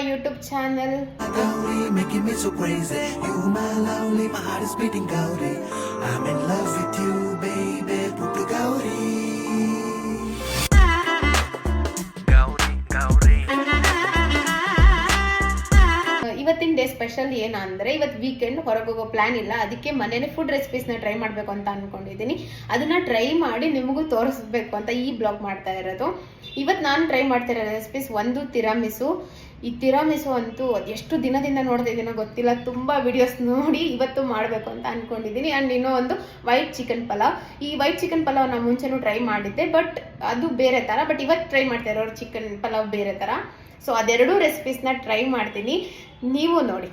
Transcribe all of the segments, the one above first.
my YouTube channel. Gauri, making me so crazy. You my lovely, my heart is beating Gauri. I'm in love with you, baby. Puttu Gauri. ಇವತ್ತಿನ day special ಏನಂದ್ರೆ ಇವತ್ತು weekend ಹೊರಗೆ ಹೋಗೋ plan ಇಲ್ಲ, ಅದಕ್ಕೆ ಮನೇಲಿ food ರೆಸಿಪೀಸ್ನ try ಮಾಡಬೇಕು ಅಂತ ಅನ್ಕೊಂಡಿದ್ದೀನಿ. ಅದನ್ನ ಟ್ರೈ ಮಾಡಿ ನಿಮಗೂ ತೋರಿಸ್ಬೇಕು ಅಂತ ಈ ಬ್ಲಾಗ್ ಮಾಡ್ತಾ ಇರೋದು. ಇವತ್ತು ನಾನು ಟ್ರೈ ಮಾಡ್ತಾ ಇರೋ ರೆಸಿಪೀಸ್ ಒಂದು ತಿರಾಮಿಸು. ಈ ತಿರಾಮಿಸು ಅಂತೂ ಎಷ್ಟು ದಿನದಿಂದ ನೋಡ್ತಿದ್ದೀನೋ ಗೊತ್ತಿಲ್ಲ, ತುಂಬ ವಿಡಿಯೋಸ್ ನೋಡಿ ಇವತ್ತು ಮಾಡಬೇಕು ಅಂತ ಅನ್ಕೊಂಡಿದ್ದೀನಿ. ಆ್ಯಂಡ್ ಇನ್ನೂ ಒಂದು ವೈಟ್ ಚಿಕನ್ ಪಲಾವ್. ಈ ವೈಟ್ ಚಿಕನ್ ಪಲಾವ್ ನಾನು ಮುಂಚೆನೂ ಟ್ರೈ ಮಾಡಿದ್ದೆ, ಬಟ್ ಅದು ಬೇರೆ ಥರ. ಬಟ್ ಇವತ್ತು ಟ್ರೈ ಮಾಡ್ತಾ ಇರೋರು ಚಿಕನ್ ಪಲಾವ್ ಬೇರೆ ಥರ. ಸೊ ಅದೆರಡೂ ರೆಸಿಪೀಸ್ನ ಟ್ರೈ ಮಾಡ್ತೀನಿ, ನೀವು ನೋಡಿ.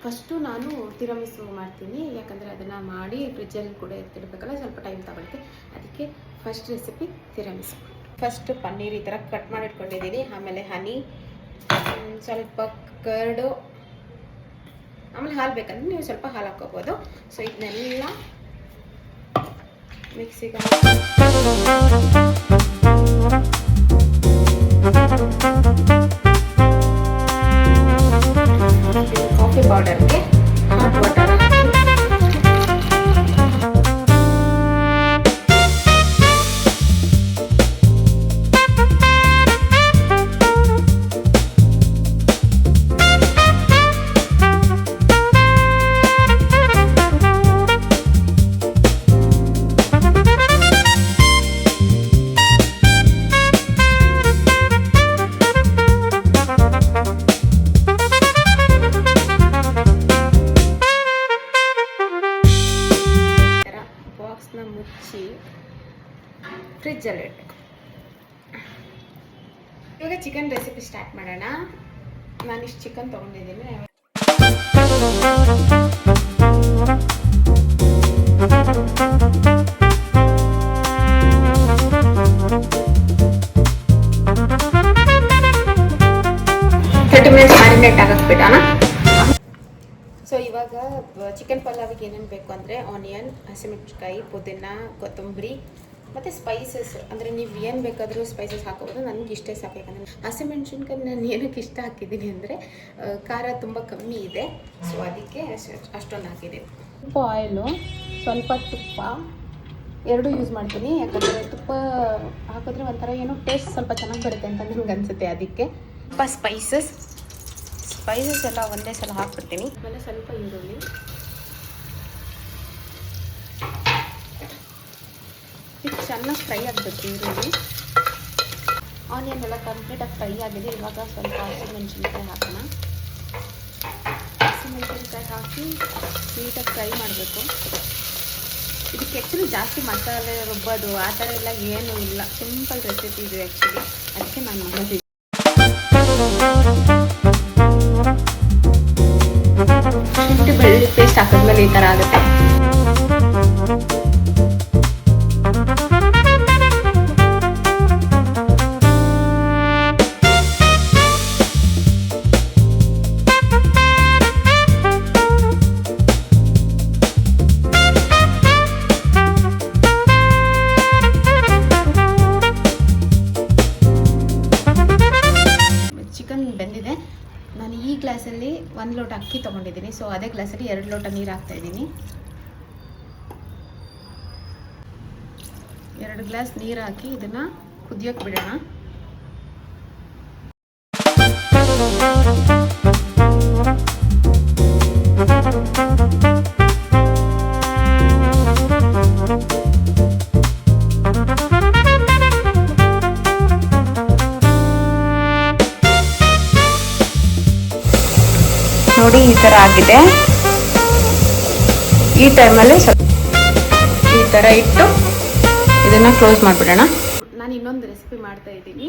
ಫಸ್ಟು ನಾನು ತಿರಾಮಿಸು ಮಾಡ್ತೀನಿ, ಯಾಕಂದರೆ ಅದನ್ನು ಮಾಡಿ ಫ್ರಿಜ್ಜಲ್ಲಿ ಕೂಡ ಎತ್ತಿಡಬೇಕಲ್ಲ, ಸ್ವಲ್ಪ ಟೈಮ್ ತಗೊಳುತ್ತೆ. ಅದಕ್ಕೆ ಫಸ್ಟ್ ರೆಸಿಪಿ ತಿರಾಮಿಸು. ಫಸ್ಟ್ ಪನ್ನೀರ್ ಈ ಥರ ಕಟ್ ಮಾಡಿಟ್ಕೊಂಡಿದ್ದೀನಿ. ಆಮೇಲೆ ಹನಿ, ಸ್ವಲ್ಪ ಕರ್ಡು, ಆಮೇಲೆ ಹಾಲು ಬೇಕಂದ್ರೆ ನೀವು ಸ್ವಲ್ಪ ಹಾಲು ಹಾಕೋಬೋದು. ಸೊ ಇದನ್ನೆಲ್ಲ ಮಿಕ್ಸಿಗೆ ಕಾಫಿ ಪೌಡರ್ಗೆ ಹಾಟ್ ವಾಟರ್ ಮುಚ್ಚಿ ಫ್ರಿಜ್ಜಲ್ಲಿ ಇಡಬೇಕು. ಇವಾಗ ಚಿಕನ್ ರೆಸಿಪಿ ಸ್ಟಾರ್ಟ್ ಮಾಡೋಣ. ನಾನಿಷ್ಟು ಚಿಕನ್ ತೊಗೊಂಡಿದ್ದೀನಿ. 30 ಮಿನಿಟ್ಸ್ ಮ್ಯಾರಿನೇಟ್ ಆಗಕ್ಕೆ ಬಿಡೋಣ. ಸೊ ಇವಾಗ ಚಿಕನ್ ಪಲಾವಿಗೆ ಏನೇನು ಬೇಕು ಅಂದರೆ ಆನಿಯನ್, ಹಸಿಮೆಣಸಿನ್ಕಾಯಿ, ಪುದೀನ, ಕೊತ್ತಂಬರಿ ಮತ್ತು ಸ್ಪೈಸಸ್. ಅಂದರೆ ನೀವು ಏನು ಬೇಕಾದರೂ ಸ್ಪೈಸಸ್ ಹಾಕೋಬೋದು. ನನಗೆ ಇಷ್ಟೇ ಸಾಕು, ಯಾಕಂದರೆ ಹಸಿಮೆಣಸಿನ್ಕಾಯಿ ನಾನು ಏನಕ್ಕೆ ಇಷ್ಟ ಹಾಕಿದ್ದೀನಿ ಅಂದರೆ ಖಾರ ತುಂಬ ಕಮ್ಮಿ ಇದೆ, ಸೊ ಅದಕ್ಕೆ ಅಷ್ಟೊಂದು ಹಾಕಿದ್ದೀನಿ. ಸ್ವಲ್ಪ ಆಯಿಲು, ಸ್ವಲ್ಪ ತುಪ್ಪ ಎರಡೂ ಯೂಸ್ ಮಾಡ್ತೀನಿ, ಯಾಕಂದರೆ ತುಪ್ಪ ಹಾಕಿದ್ರೆ ಒಂಥರ ಏನೋ ಟೇಸ್ಟ್ ಸ್ವಲ್ಪ ಚೆನ್ನಾಗಿ ಬರುತ್ತೆ ಅಂತ ನನಗೆ ಅನಿಸುತ್ತೆ. ಅದಕ್ಕೆ ಸ್ವಲ್ಪ ಸ್ಪೈಸಸ್ ಎಲ್ಲ ಒಂದೇ ಸಲ ಹಾಕ್ಬಿಡ್ತೀನಿ. ಆಮೇಲೆ ಸ್ವಲ್ಪ ಈರುಳ್ಳಿ, ಇದು ಚೆನ್ನಾಗಿ ಫ್ರೈ ಆಗಬೇಕು. ಈರುಳ್ಳಿ, ಆನಿಯನ್ ಎಲ್ಲ ಕಂಪ್ಲೀಟಾಗಿ ಫ್ರೈ ಆಗಿದೆ. ಇವಾಗ ಸ್ವಲ್ಪ ಹಸಿಮೆಣಸಿನ್ಕಾಯಿ ಹಾಕೋಣ. ಹಸಿಮೆಣಸಿನ್ಕಾಯಿ ಹಾಕಿ ನೀಟಾಗಿ ಫ್ರೈ ಮಾಡಬೇಕು. ಇದಕ್ಕೆ ಆ್ಯಕ್ಚುಲಿ ಜಾಸ್ತಿ ಮಸಾಲೆ ರುಬ್ಬೋದು ಆ ಥರ ಎಲ್ಲ ಏನೂ ಇಲ್ಲ, ಸಿಂಪಲ್ ರೆಸಿಪಿ ಇದು ಆ್ಯಕ್ಚುಲಿ. ಅದಕ್ಕೆ ನಾನು ಮಾಡೋದು. ಶುಂಠಿ ಬೆಳ್ಳುಳ್ಳಿ ಪೇಸ್ಟ್ ಹಾಕಿದ್ಮೇಲೆ ಈ ಥರ ಆಗುತ್ತೆ. ಚಿಕನ್ ಬೆಂದಿದೆ. ನಾನು ಈ ಗ್ಲಾಸಲ್ಲಿ 1 ಲೋಟ ಅಕ್ಕಿ ತೊಗೊಂಡಿದ್ದೀನಿ, ಸೊ ಅದೇ ಗ್ಲಾಸಲ್ಲಿ 2 ಲೋಟ ನೀರು ಹಾಕ್ತಾಯಿದ್ದೀನಿ. 2 ಗ್ಲಾಸ್ ನೀರು ಹಾಕಿ ಇದನ್ನು ಕುದಿಯೋಕ್ಕೆ ಬಿಡೋಣ. ನೋಡಿ ಈ ಥರ ಆಗಿದೆ. ಈ ಟೈಮಲ್ಲಿ ಈ ಥರ ಇಟ್ಟು ಇದನ್ನು ಕ್ಲೋಸ್ ಮಾಡಿಬಿಡೋಣ. ನಾನು ಇನ್ನೊಂದು ರೆಸಿಪಿ ಮಾಡ್ತಾ ಇದ್ದೀನಿ,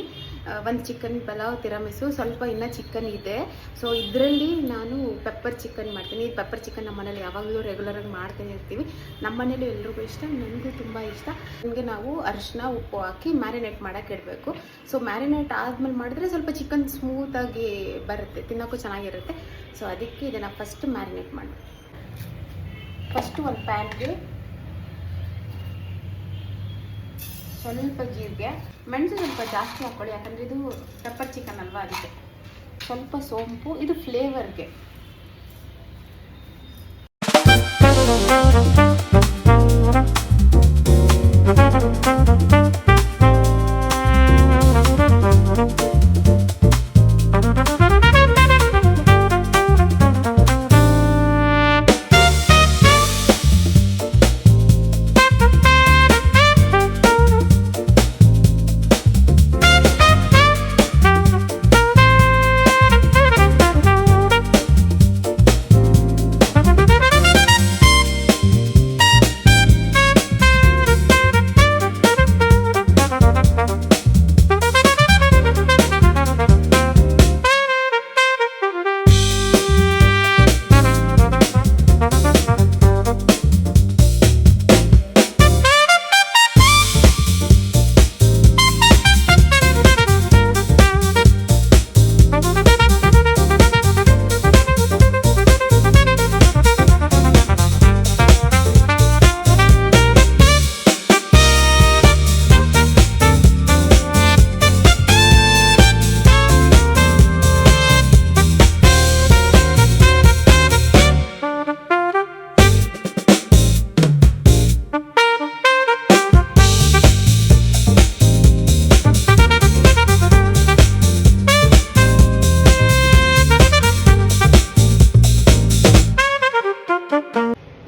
ಒಂದು ಚಿಕನ್ ಪಲಾವ್ ತಿರಾಮಿಸು. ಸ್ವಲ್ಪ ಇನ್ನೂ ಚಿಕನ್ ಇದೆ, ಸೊ ಇದರಲ್ಲಿ ನಾನು ಪೆಪ್ಪರ್ ಚಿಕನ್ ಮಾಡ್ತೀನಿ. ಈ ಪೆಪ್ಪರ್ ಚಿಕನ್ ನಮ್ಮ ಮನೇಲಿ ಯಾವಾಗಲೂ ರೆಗ್ಯುಲರಾಗಿ ಮಾಡ್ತಾನೆ ಇರ್ತೀವಿ. ನಮ್ಮ ಮನೇಲಿ ಎಲ್ರಿಗೂ ಇಷ್ಟ, ನನಗೂ ತುಂಬ ಇಷ್ಟ. ನಿಮಗೆ ನಾವು ಅರಿಶಿನ ಉಪ್ಪು ಹಾಕಿ ಮ್ಯಾರಿನೇಟ್ ಮಾಡೋಕ್ಕೆ ಇಡಬೇಕು. ಸೊ ಮ್ಯಾರಿನೇಟ್ ಆದಮೇಲೆ ಮಾಡಿದ್ರೆ ಸ್ವಲ್ಪ ಚಿಕನ್ ಸ್ಮೂತಾಗಿ ಬರುತ್ತೆ, ತಿನ್ನೋಕ್ಕೂ ಚೆನ್ನಾಗಿರುತ್ತೆ. ಸೊ ಅದಕ್ಕೆ ಇದನ್ನು ಫಸ್ಟ್ ಮ್ಯಾರಿನೇಟ್ ಮಾಡಿ. ಫಸ್ಟು ಒಂದು ಪ್ಯಾನ್ಗೆ ಸ್ವಲ್ಪ ಜೀರಿಗೆ, ಮೆಣಸು ಸ್ವಲ್ಪ ಜಾಸ್ತಿ ಹಾಕ್ಕೊಳ್ಳಿ, ಯಾಕಂದರೆ ಇದು ಪೆಪ್ಪರ್ ಚಿಕನ್ ಅಲ್ವಾ, ಅದಕ್ಕೆ ಸ್ವಲ್ಪ ಸೋಂಪು, ಇದು ಫ್ಲೇವರ್ಗೆ.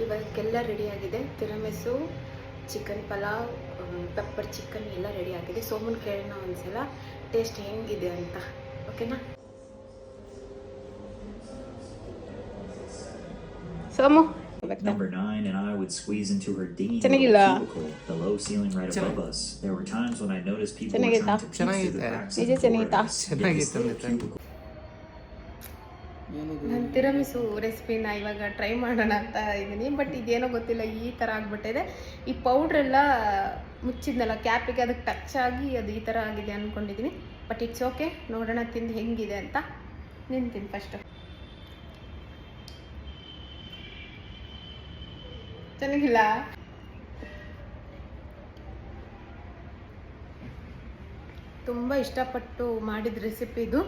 ಇವಕ್ಕೆಲ್ಲ ರೆಡಿಯಾಗಿದೆ. ತಿರಮಿಸು, ಚಿಕನ್ ಪಲಾವ್, ಪೆಪ್ಪರ್ ಚಿಕನ್ ಎಲ್ಲ ರೆಡಿ ಆಗಿದೆ. ಸೋಮನ್ ಕೇಳೋಣ ಒಂದ್ಸಲ ಟೇಸ್ಟ್ ಹೆಂಗಿದೆ ಅಂತ. ಓಕೆನಾ Somu? Number 9 and I would squeeze into her dingy Chanagilla. little cubicle, the low ceiling right above us. There were times when I noticed people were trying to peek through the cracks of the floor. ನಾನು ತಿರಮಿಸು ರೆಸಿಪಿನ ಇವಾಗ try ಮಾಡೋಣ ಅಂತ ಇದ್ದೀನಿ. But ಇದೇನೋ ಗೊತ್ತಿಲ್ಲ, ಈ ಥರ ಆಗಿಬಿಟ್ಟಿದೆ. ಈ ಪೌಡ್ರೆಲ್ಲ ಮುಚ್ಚಿದ್ನಲ್ಲ ಕ್ಯಾಪಿಗೆ, ಅದಕ್ಕೆ ಟಚ್ ಆಗಿ ಅದು ಈ ಥರ ಆಗಿದೆ ಅಂದ್ಕೊಂಡಿದ್ದೀನಿ. ಬಟ್ ಇಟ್ಸ್ ಓಕೆ, ನೋಡೋಣ ತಿಂದು ಹೆಂಗಿದೆ ಅಂತ. ನಿಂತೀನಿ ಫಸ್ಟು. ಚೆನ್ನಾಗಿಲ್ಲ? ತುಂಬ ಇಷ್ಟಪಟ್ಟು ಮಾಡಿದ ರೆಸಿಪಿ ಇದು.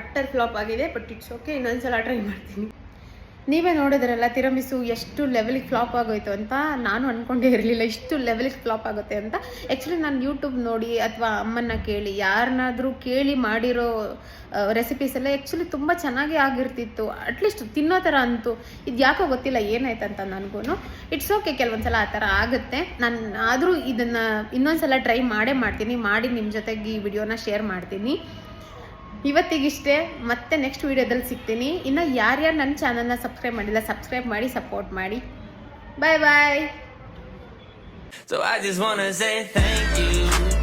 ಅಟ್ಟರ್ ಫ್ಲಾಪ್ ಆಗಿದೆ, ಬಟ್ ಇಟ್ಸ್ ಓಕೆ, ಇನ್ನೊಂದ್ಸಲ ಟ್ರೈ ಮಾಡ್ತೀನಿ. ನೀವೇ ನೋಡಿದ್ರಲ್ಲ ತಿರಮಿಸು ಎಷ್ಟು ಲೆವೆಲಿಗೆ ಫ್ಲಾಪ್ ಆಗೋಯ್ತು ಅಂತ. ನಾನು ಅಂದ್ಕೊಂಡೇ ಇರಲಿಲ್ಲ ಇಷ್ಟು ಲೆವೆಲಿಗೆ ಫ್ಲಾಪ್ ಆಗುತ್ತೆ ಅಂತ. ಆ್ಯಕ್ಚುಲಿ ನಾನು ಯೂಟ್ಯೂಬ್ ನೋಡಿ ಅಥವಾ ಅಮ್ಮನ್ನ ಕೇಳಿ ಯಾರನ್ನಾದರೂ ಕೇಳಿ ಮಾಡಿರೋ ರೆಸಿಪೀಸ್ ಎಲ್ಲ ಆ್ಯಕ್ಚುಲಿ ತುಂಬ ಚೆನ್ನಾಗೇ ಆಗಿರ್ತಿತ್ತು. ಅಟ್ಲೀಸ್ಟ್ ತಿನ್ನೋ ಥರ ಅಂತೂ. ಇದು ಯಾಕೋ ಗೊತ್ತಿಲ್ಲ ಏನಾಯ್ತಂತ ನನಗೂ. ಇಟ್ಸ್ ಓಕೆ, ಕೆಲವೊಂದ್ಸಲ ಆ ಥರ ಆಗುತ್ತೆ. ನಾನು ಆದರೂ ಇದನ್ನು ಇನ್ನೊಂದ್ಸಲ ಟ್ರೈ ಮಾಡ್ತೀನಿ. ಮಾಡಿ ನಿಮ್ಮ ಜೊತೆಗೆ ಈ ವಿಡಿಯೋನ ಶೇರ್ ಮಾಡ್ತೀನಿ. ಇವತ್ತಿಗಿಷ್ಟೇ, ಮತ್ತೆ ನೆಕ್ಸ್ಟ್ ವಿಡಿಯೋದಲ್ಲಿ ಸಿಗ್ತೀನಿ. ಇನ್ನು ಯಾರ್ಯಾರು ನನ್ನ ಚಾನಲ್ನ ಸಬ್ಸ್ಕ್ರೈಬ್ ಮಾಡಿಲ್ಲ, ಸಬ್ಸ್ಕ್ರೈಬ್ ಮಾಡಿ, ಸಪೋರ್ಟ್ ಮಾಡಿ. ಬಾಯ್ ಬಾಯ್. So I just wanna say thank you.